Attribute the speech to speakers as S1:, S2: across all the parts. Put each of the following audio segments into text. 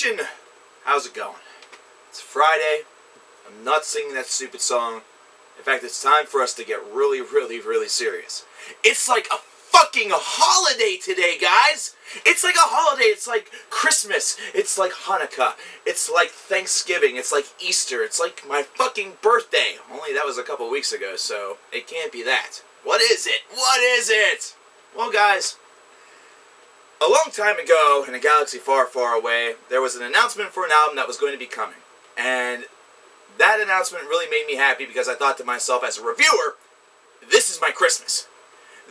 S1: Nation! How's it going? It's Friday. I'm not singing that stupid song. In fact, it's time for us to get really serious. It's like a fucking holiday today, guys! It's like a holiday. It's like Christmas. It's like Hanukkah. It's like Thanksgiving. It's like Easter. It's like my fucking birthday. Only that was a couple weeks ago, so it can't be that. What is it? What is it? Well, guys, a long time ago, in a galaxy far away, there was an announcement for an album that was going to be coming. And that announcement really made me happy because I thought to myself as a reviewer, this is my Christmas.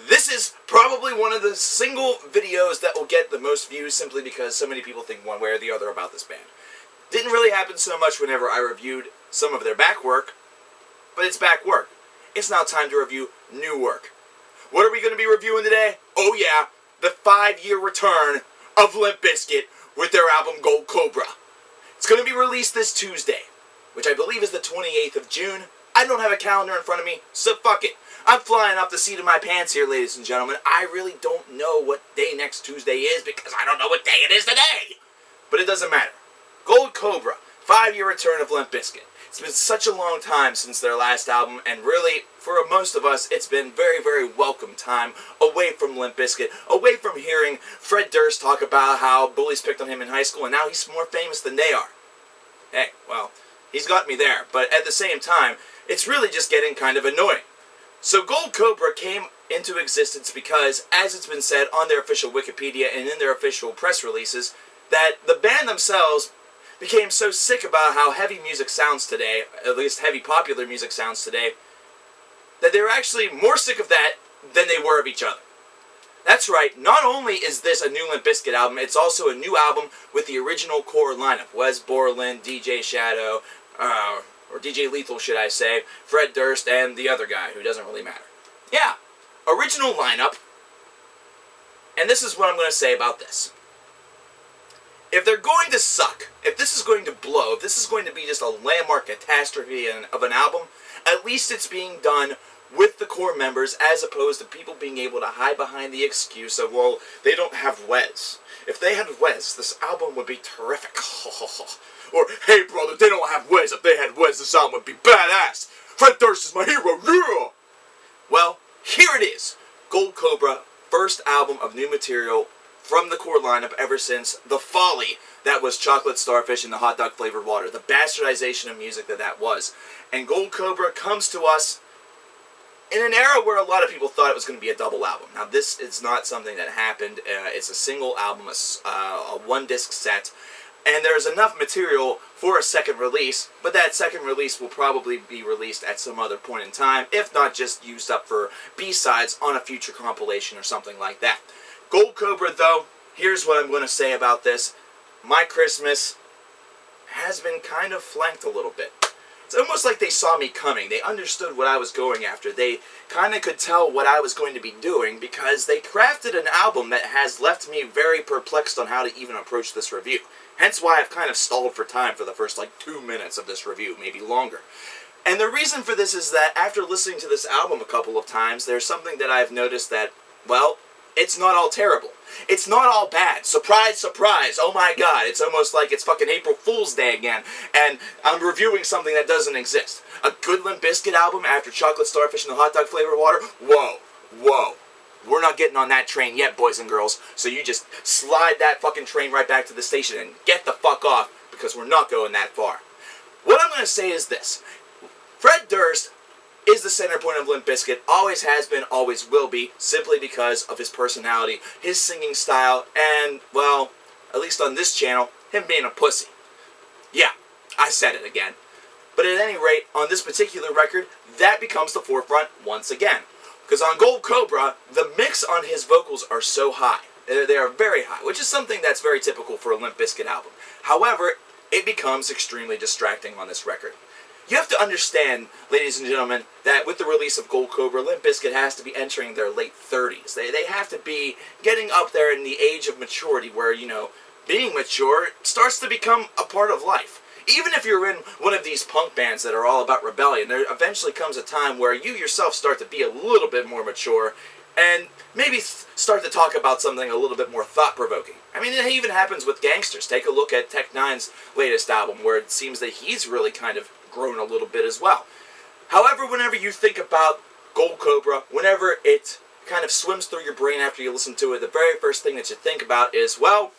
S1: This is probably one of the single videos that will get the most views simply because so many people think one way or the other about this band. Didn't really happen so much whenever I reviewed some of their back work, but it's back work. It's now time to review new work. What are we going to be reviewing today? Oh yeah, the 5-year return of Limp Bizkit with their album Gold Cobra. It's going to be released this Tuesday, which I believe is the 28th of June. I don't have a calendar in front of me, so fuck it. I'm flying off the seat of my pants here, ladies and gentlemen. I really don't know what day next Tuesday is because I don't know what day it is today. But it doesn't matter. Gold Cobra, 5-year return of Limp Bizkit. It's been such a long time since their last album, and really, for most of us, it's been very welcome time away from Limp Bizkit, away from hearing Fred Durst talk about how bullies picked on him in high school, and now he's more famous than they are. Hey, well, he's got me there, but at the same time, it's really just getting kind of annoying. So Gold Cobra came into existence because, as it's been said on their official Wikipedia and in their official press releases, that the band themselves became so sick about how heavy music sounds today, at least heavy popular music sounds today, that they were actually more sick of that than they were of each other. That's right, not only is this a new Limp Bizkit album, it's also a new album with the original core lineup. Wes Borland, DJ Shadow, or DJ Lethal should I say, Fred Durst, and the other guy, who doesn't really matter. Yeah, original lineup, and this is what I'm going to say about this. If they're going to suck, if this is going to blow, if this is going to be just a landmark catastrophe of an album, at least it's being done with the core members as opposed to people being able to hide behind the excuse of, well, they don't have Wes. If they had Wes, this album would be terrific. Or, hey brother, they don't have Wes. If they had Wes, this album would be badass. Fred Durst is my hero, yeah! Well, here it is. Gold Cobra, first album of new material from the core lineup ever since the folly that was Chocolate Starfish and the hot dog flavored water, the bastardization of music that was. And Gold Cobra comes to us in an era where a lot of people thought it was going to be a double album. Now this is not something that happened. It's a single album, a one-disc set, and there's enough material for a second release, but that second release will probably be released at some other point in time, if not just used up for B-sides on a future compilation or something like that. Gold Cobra, though, here's what I'm going to say about this. My Christmas has been kind of flanked a little bit. It's almost like they saw me coming. They understood what I was going after. They kind of could tell what I was going to be doing because they crafted an album that has left me very perplexed on how to even approach this review. Hence why I've kind of stalled for time for the first, 2 minutes of this review, maybe longer. And the reason for this is that after listening to this album a couple of times, there's something that I've noticed that, well, it's not all terrible. It's not all bad. Surprise, surprise. Oh my god, it's almost like it's fucking April Fool's Day again. And I'm reviewing something that doesn't exist. A good Limp Bizkit album after Chocolate Starfish and the hot dog flavored water? Whoa. We're not getting on that train yet, boys and girls. So you just slide that fucking train right back to the station and get the fuck off because we're not going that far. What I'm going to say is this. Fred Durst is the center point of Limp Bizkit, always has been, always will be, simply because of his personality, his singing style, and, well, at least on this channel, him being a pussy. Yeah, I said it again. But at any rate, on this particular record, that becomes the forefront once again. Because on Gold Cobra, the mix on his vocals are so high. They are very high, which is something that's very typical for a Limp Bizkit album. However, it becomes extremely distracting on this record. You have to understand, ladies and gentlemen, that with the release of Gold Cobra, Limp Bizkit has to be entering their late 30s. They have to be getting up there in the age of maturity where, being mature starts to become a part of life. Even if you're in one of these punk bands that are all about rebellion, there eventually comes a time where you yourself start to be a little bit more mature, and maybe start to talk about something a little bit more thought-provoking. I mean, it even happens with gangsters. Take a look at Tech Nine's latest album, where it seems that he's really kind of grown a little bit as well. However, whenever you think about Gold Cobra, whenever it kind of swims through your brain after you listen to it, the very first thing that you think about is, well,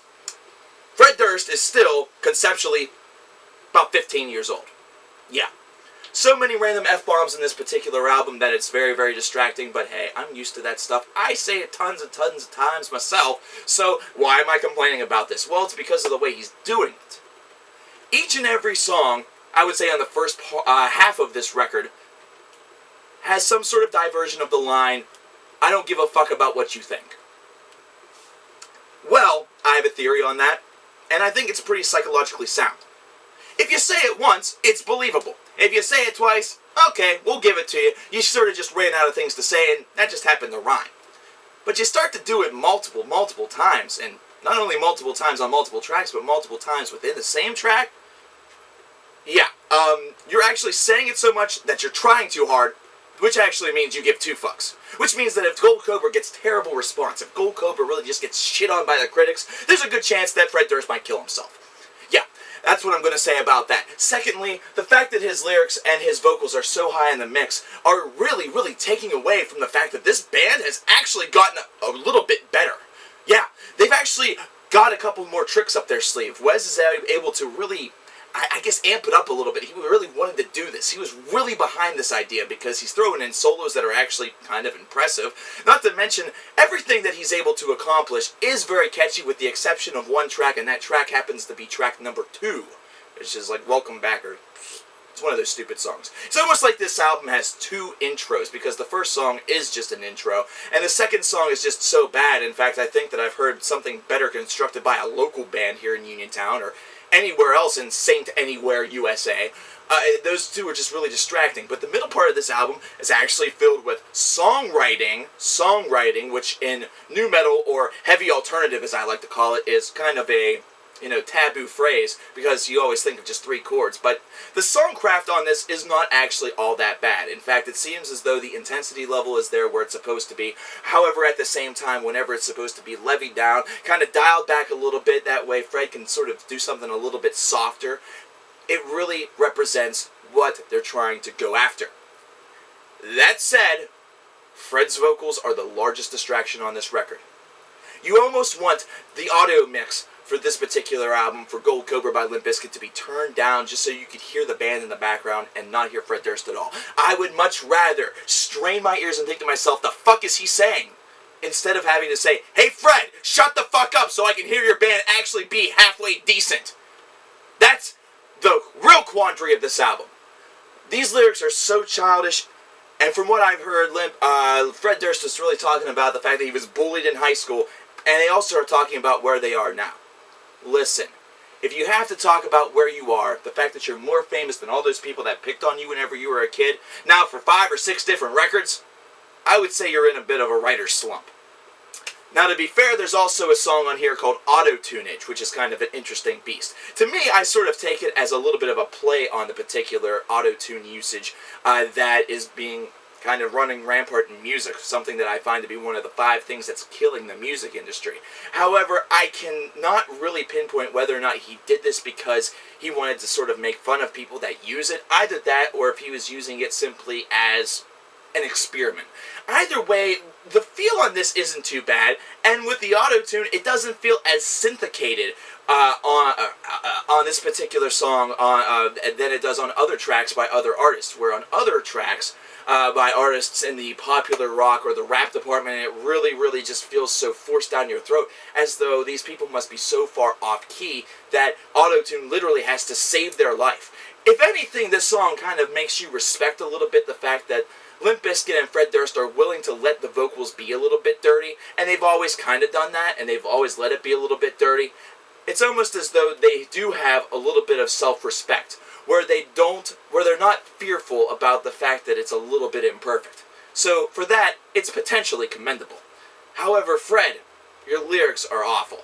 S1: Fred Durst is still, conceptually, about 15 years old. Yeah. So many random F-bombs in this particular album that it's very, very distracting, but hey, I'm used to that stuff. I say it tons and tons of times myself, so why am I complaining about this? Well, it's because of the way he's doing it. Each and every song, I would say on the first half of this record, has some sort of diversion of the line, I don't give a fuck about what you think. Well, I have a theory on that, and I think it's pretty psychologically sound. If you say it once, it's believable. If you say it twice, okay, we'll give it to you. You sort of just ran out of things to say, and that just happened to rhyme. But you start to do it multiple times, and not only multiple times on multiple tracks, but multiple times within the same track. Yeah, you're actually saying it so much that you're trying too hard, which actually means you give two fucks. Which means that if Gold Cobra gets terrible response, if Gold Cobra really just gets shit on by the critics, there's a good chance that Fred Durst might kill himself. Yeah, that's what I'm going to say about that. Secondly, the fact that his lyrics and his vocals are so high in the mix are really taking away from the fact that this band has actually gotten a little bit better. Yeah, they've actually got a couple more tricks up their sleeve. Wes is able to really, I guess, amp it up a little bit. He really wanted to do this. He was really behind this idea because he's throwing in solos that are actually kind of impressive. Not to mention, everything that he's able to accomplish is very catchy with the exception of one track, and that track happens to be track number 2. Which is like Welcome Back, or it's one of those stupid songs. It's almost like this album has 2 intros, because the first song is just an intro, and the second song is just so bad. In fact, I think that I've heard something better constructed by a local band here in Uniontown, or anywhere else in Saint Anywhere, USA. Those two are just really distracting. But the middle part of this album is actually filled with songwriting, which in nu metal, or heavy alternative as I like to call it, is kind of a, taboo phrase, because you always think of just 3 chords. But the songcraft on this is not actually all that bad. In fact, it seems as though the intensity level is there where it's supposed to be. However, at the same time, whenever it's supposed to be levied down, kind of dialed back a little bit, that way Fred can sort of do something a little bit softer. It really represents what they're trying to go after. That said, Fred's vocals are the largest distraction on this record. You almost want the audio mix for this particular album, for Gold Cobra by Limp Bizkit, to be turned down just so you could hear the band in the background and not hear Fred Durst at all. I would much rather strain my ears and think to myself, the fuck is he saying? Instead of having to say, hey Fred, shut the fuck up so I can hear your band actually be halfway decent. That's the real quandary of this album. These lyrics are so childish, and from what I've heard, Fred Durst was really talking about the fact that he was bullied in high school, and they also are talking about where they are now. Listen, if you have to talk about where you are, the fact that you're more famous than all those people that picked on you whenever you were a kid, now for 5 or 6 different records, I would say you're in a bit of a writer's slump. Now, to be fair, there's also a song on here called Auto-Tunage, which is kind of an interesting beast. To me, I sort of take it as a little bit of a play on the particular auto-tune usage that is being kind of running rampart in music, something that I find to be one of the 5 things that's killing the music industry. However, I cannot really pinpoint whether or not he did this because he wanted to sort of make fun of people that use it, either that or if he was using it simply as an experiment. Either way, the feel on this isn't too bad, and with the auto-tune, it doesn't feel as syndicated on this particular song than it does on other tracks by other artists, where on other tracks by artists in the popular rock or the rap department, it really just feels so forced down your throat, as though these people must be so far off key that auto-tune literally has to save their life. If anything, this song kind of makes you respect a little bit the fact that Limp Bizkit and Fred Durst are willing to let the vocals be a little bit dirty, and they've always kind of done that, and they've always let it be a little bit dirty. It's almost as though they do have a little bit of self-respect, where they're not fearful about the fact that it's a little bit imperfect. So for that, it's potentially commendable. However, Fred, your lyrics are awful.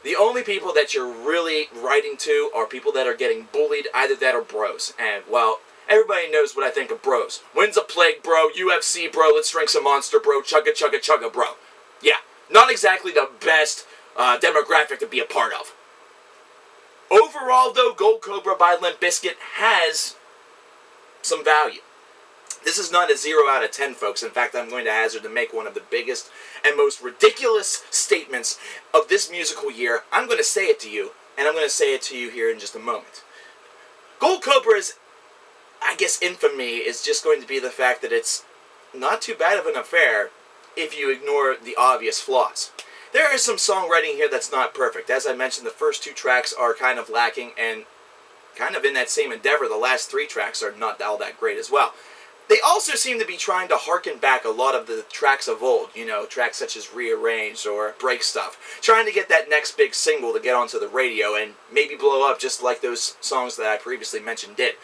S1: The only people that you're really writing to are people that are getting bullied, either that or bros. And, well, everybody knows what I think of bros. When's a plague, bro? UFC, bro. Let's drink some Monster, bro. Chugga, chugga, chugga, bro. Yeah, not exactly the best demographic to be a part of. Overall, though, Gold Cobra by Limp Bizkit has some value. This is not a 0 out of 10, folks. In fact, I'm going to hazard to make one of the biggest and most ridiculous statements of this musical year. I'm going to say it to you, and I'm going to say it to you here in just a moment. Gold Cobra's, I guess, infamy is just going to be the fact that it's not too bad of an affair if you ignore the obvious flaws. There is some songwriting here that's not perfect. As I mentioned, the first 2 tracks are kind of lacking, and kind of in that same endeavor, the last 3 tracks are not all that great as well. They also seem to be trying to harken back a lot of the tracks of old, you know, tracks such as Rearranged or Break Stuff, trying to get that next big single to get onto the radio and maybe blow up just like those songs that I previously mentioned did.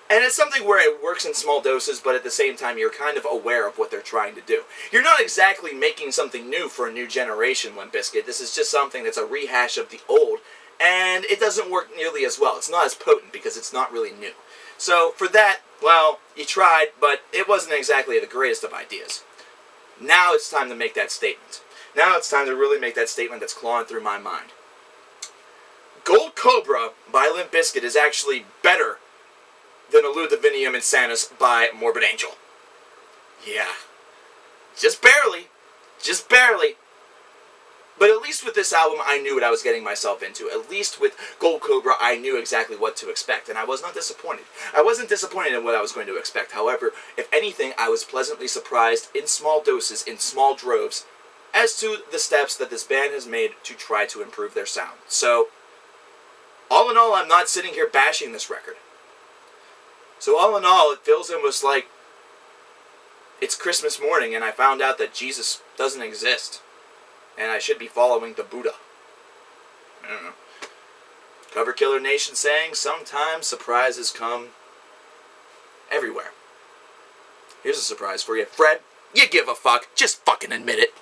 S1: And it's something where it works in small doses, but at the same time you're kind of aware of what they're trying to do. You're not exactly making something new for a new generation, Limp Bizkit. This is just something that's a rehash of the old, and it doesn't work nearly as well. It's not as potent because it's not really new. So for that, well, you tried, but it wasn't exactly the greatest of ideas. Now it's time to make that statement. Now it's time to really make that statement that's clawing through my mind. Gold Cobra by Limp Bizkit is actually better than Elude the Vinium Insanus by Morbid Angel. Yeah. Just barely. Just barely. But at least with this album, I knew what I was getting myself into. At least with Gold Cobra, I knew exactly what to expect, and I was not disappointed. I wasn't disappointed in what I was going to expect. However, if anything, I was pleasantly surprised in small doses, in small droves, as to the steps that this band has made to try to improve their sound. So, all in all, I'm not sitting here bashing this record. So all in all, it feels almost like it's Christmas morning and I found out that Jesus doesn't exist. And I should be following the Buddha. I don't know. COBRA saying, sometimes surprises come everywhere. Here's a surprise for you. Fred, you give a fuck. Just fucking admit it.